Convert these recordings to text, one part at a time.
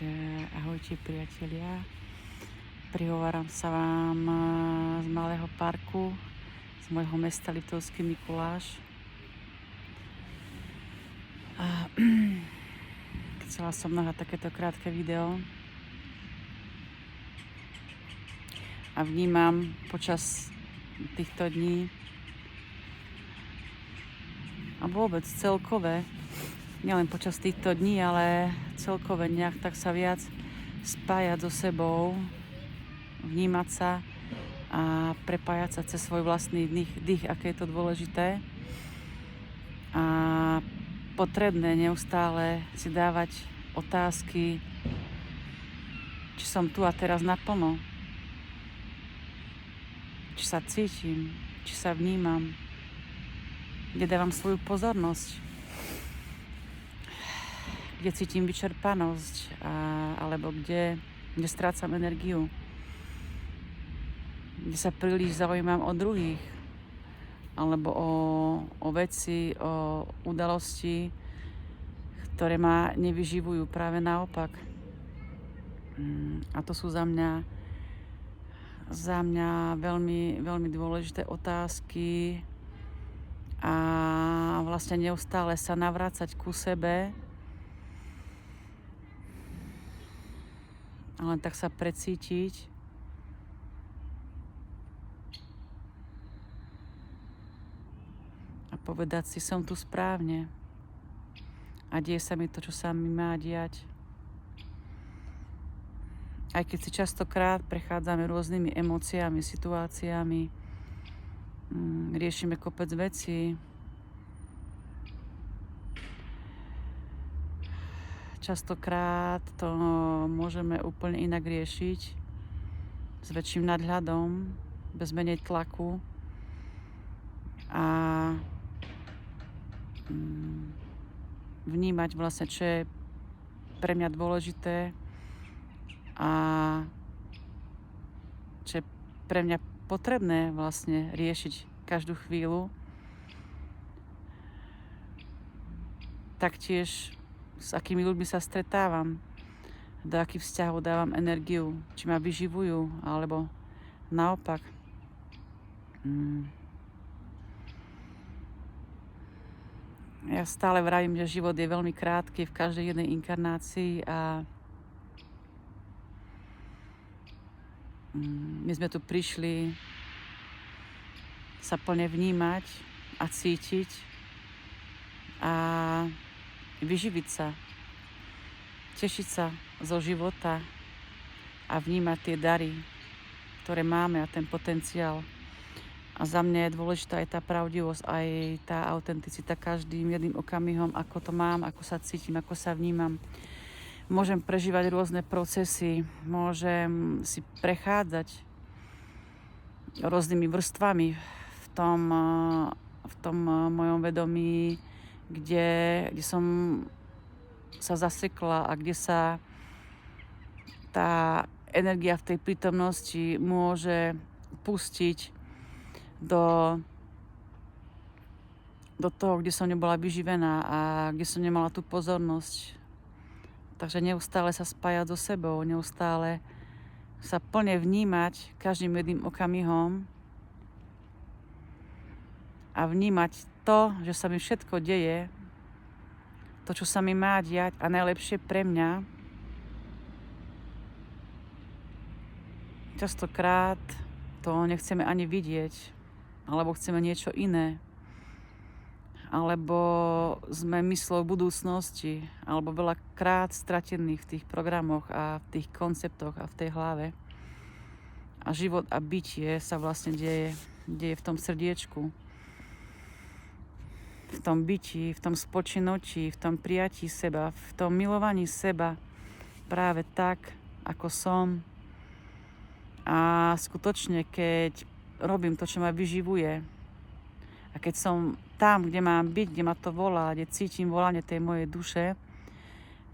Ahojte priatelia. Prihováram sa vám z malého parku, z môjho mesta Liptovský Mikuláš. A chcela som nahrať takéto krátke video a vnímam počas týchto dní a vôbec celkové, nielen počas týchto dní, ale celkové nejak tak sa viac spájať so sebou, vnímať sa a prepájať sa cez svoj vlastný dých, aké je to dôležité a potrebné neustále si dávať otázky, či som tu a teraz naplno, či sa cítim, či sa vnímam, kde dávam svoju pozornosť, kde cítim vyčerpanosť alebo kde strácam energiu, kde sa príliš zaujímam o druhých alebo o veci, o udalosti, ktoré ma nevyživujú, práve naopak. A to sú za mňa veľmi, veľmi dôležité otázky a vlastne neustále sa navrácať ku sebe a len tak sa precítiť a povedať si, som tu správne a deje sa mi to, čo sa mi má diať. Aj keď si častokrát prechádzame rôznymi emóciami, situáciami, riešime kopec vecí, častokrát to môžeme úplne inak riešiť, s väčším nadhľadom, bez menej tlaku a vnímať vlastne, čo je pre mňa dôležité a čo je pre mňa potrebné vlastne riešiť každú chvíľu. Taktiež s akými ľuďmi sa stretávam, do akých vzťahov dávam energiu, či ma vyživujú, alebo naopak. Ja stále vravím, že život je veľmi krátky v každej jednej inkarnácii a my sme tu prišli sa plne vnímať a cítiť a vyživiť sa, tešiť sa zo života a vnímať tie dary, ktoré máme a ten potenciál. A za mňa je dôležitá aj tá pravdivosť, aj tá autenticita každým jedným okamihom, ako to mám, ako sa cítim, ako sa vnímam. Môžem prežívať rôzne procesy, môžem si prechádzať rôznymi vrstvami v tom mojom vedomí, kde som sa zasekla a kde sa tá energia v tej prítomnosti môže pustiť do toho, kde som nebola vyživená a kde som nemala tú pozornosť. Takže neustále sa spájať so sebou, neustále sa plne vnímať každým jedným okamihom a vnímať to, že sa mi všetko deje, to, čo sa mi má diať a najlepšie pre mňa. Častokrát to nechceme ani vidieť, alebo chceme niečo iné, alebo sme myslou v budúcnosti, alebo veľakrát stratení v tých programoch a v tých konceptoch a v tej hlave. A život a bytie sa vlastne deje v tom srdiečku, v tom byti, v tom spočinutí, v tom prijatí seba, v tom milovaní seba práve tak, ako som. A skutočne, keď robím to, čo ma vyživuje, a keď som tam, kde mám byť, kde ma to volá, kde cítim volanie tej mojej duše,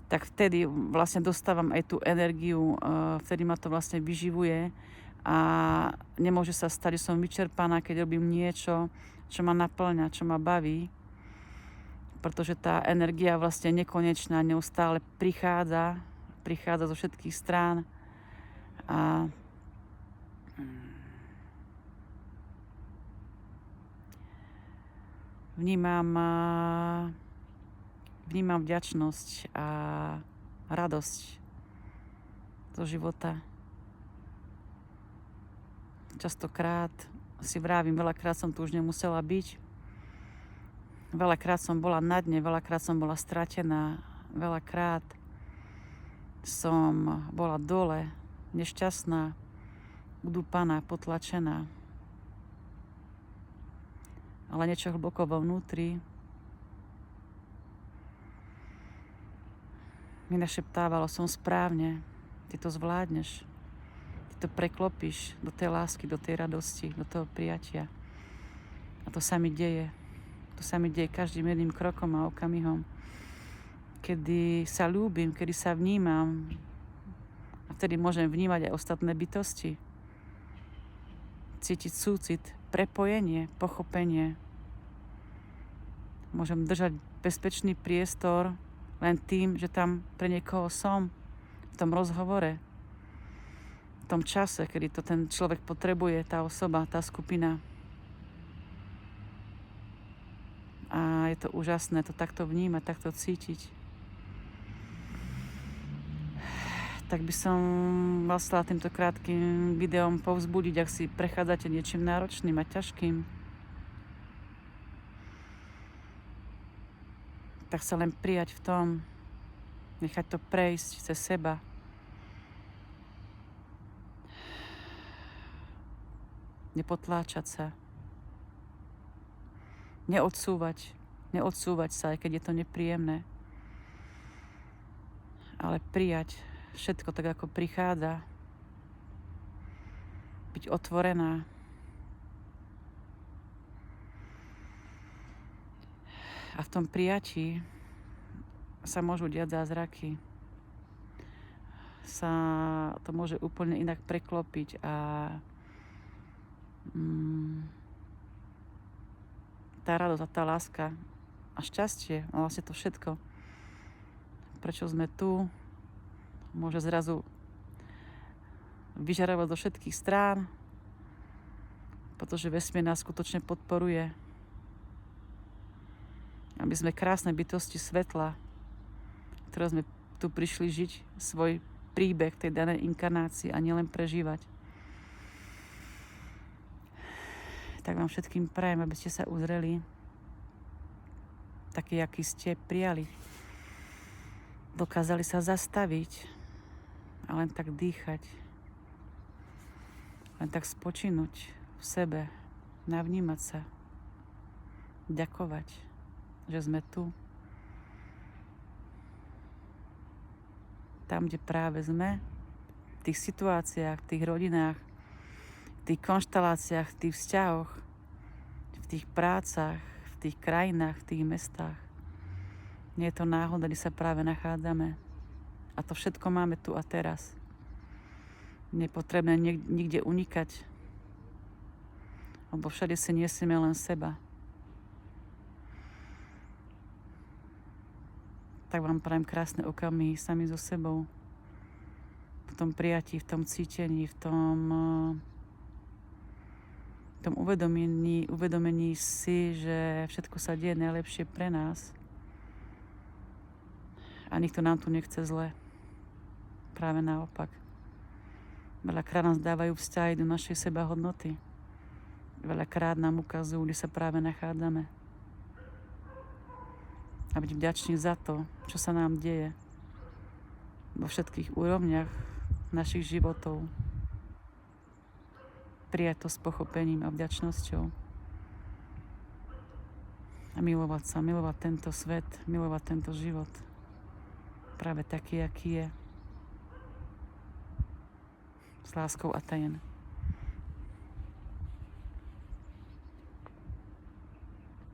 tak vtedy vlastne dostávam aj tú energiu, vtedy ma to vlastne vyživuje a nemôže sa stať, že som vyčerpaná, keď robím niečo, čo ma naplňa, čo ma baví, pretože tá energia vlastne nekonečná, neustále prichádza prichádza zo všetkých strán a vnímam vďačnosť a radosť zo života. Častokrát si vravím, veľakrát som tu už nemusela byť. Veľakrát som bola na dne, veľakrát som bola stratená, veľakrát som bola dole, nešťastná, udúpaná, potlačená. Ale niečo hlboko vo vnútri mi našeptávalo, som správne, ty to zvládneš. To preklopíš do tej lásky, do tej radosti, do toho prijatia. A to sa mi deje. To sa mi deje každým jedným krokom a okamihom. Kedy sa ľúbim, kedy sa vnímam. A vtedy môžem vnímať aj ostatné bytosti. Cítiť súcit, prepojenie, pochopenie. Môžem držať bezpečný priestor len tým, že tam pre niekoho som. V tom rozhovore. V tom čase, kedy to ten človek potrebuje, tá osoba, tá skupina. A je to úžasné to takto vnímať, takto cítiť. Tak by som vás chcela týmto krátkym videom povzbudiť, ak si prechádzate niečím náročným a ťažkým. Tak sa len prijať v tom, nechať to prejsť cez seba. Nepotláčať sa. Neodsúvať sa, aj keď je to nepríjemné. Ale prijať všetko tak, ako prichádza. Byť otvorená. A v tom prijatí sa môžu diať zázraky. Sa to môže úplne inak preklopiť a tá radosť a tá láska a šťastie a vlastne to všetko, prečo sme tu, môže zrazu vyžarovať zo všetkých strán, pretože vesmír nás skutočne podporuje, aby sme krásne bytosti svetla, ktoré sme tu prišli žiť svoj príbeh tej danej inkarnácii a nielen prežívať. Tak vám všetkým prajem, aby ste sa uzreli taký, aký ste, prijali. Dokázali sa zastaviť a len tak dýchať. Len tak spočinúť v sebe, navnímať sa, ďakovať, že sme tu. Tam, kde práve sme, v tých situáciách, v tých rodinách, v tých konšteláciách, v tých vzťahoch, v tých prácach, v tých krajinách, v tých mestách. Nie je to náhoda, kde sa práve nachádzame. A to všetko máme tu a teraz. Nie je potrebné nikde unikať, lebo všade si niesieme len seba. Tak vám prajem krásne okamihy sami so sebou. V tom prijatí, v tom cítení, v tom uvedomení si, že všetko sa deje najlepšie pre nás. A nikto nám tu nechce zle. Práve naopak. Veľakrát nás dávajú vzťahy do našej sebahodnoty. Veľakrát nám ukazujú, kde sa práve nachádzame. A byť vďační za to, čo sa nám deje vo všetkých úrovniach našich životov. Prijať to s pochopením a vďačnosťou. A milovať sa, milovať tento svet, milovať tento život. Práve taký, aký je. S láskou a tajen.